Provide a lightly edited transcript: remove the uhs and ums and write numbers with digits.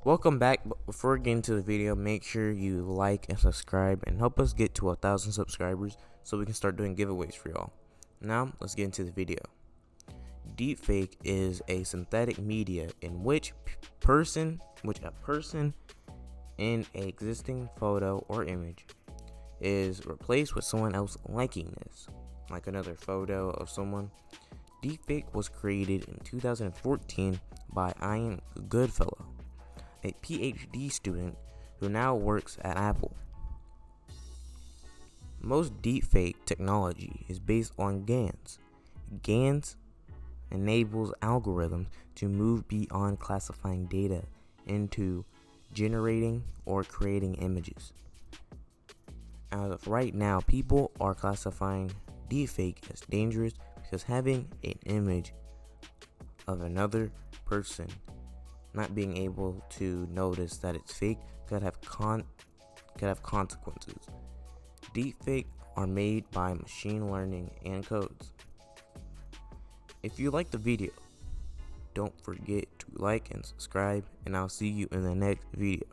Welcome back. But before we get into the video, make sure you like and subscribe and help us get to 1,000 subscribers so we can start doing giveaways for y'all. Now, let's get into the video. Deepfake is a synthetic media in which a person in an existing photo or image is replaced with someone else liking this, like another photo of someone. Deepfake was created in 2014 by Ian Goodfellow, a PhD student who now works at Apple. Most deepfake technology is based on GANs. GANs enables algorithms to move beyond classifying data into generating or creating images. As of right now, people are classifying deepfake as dangerous because having an image of another person not being able to notice that it's fake could have consequences. Deepfake are made by machine learning and codes. If you like the video, don't forget to like and subscribe, and I'll see you in the next video.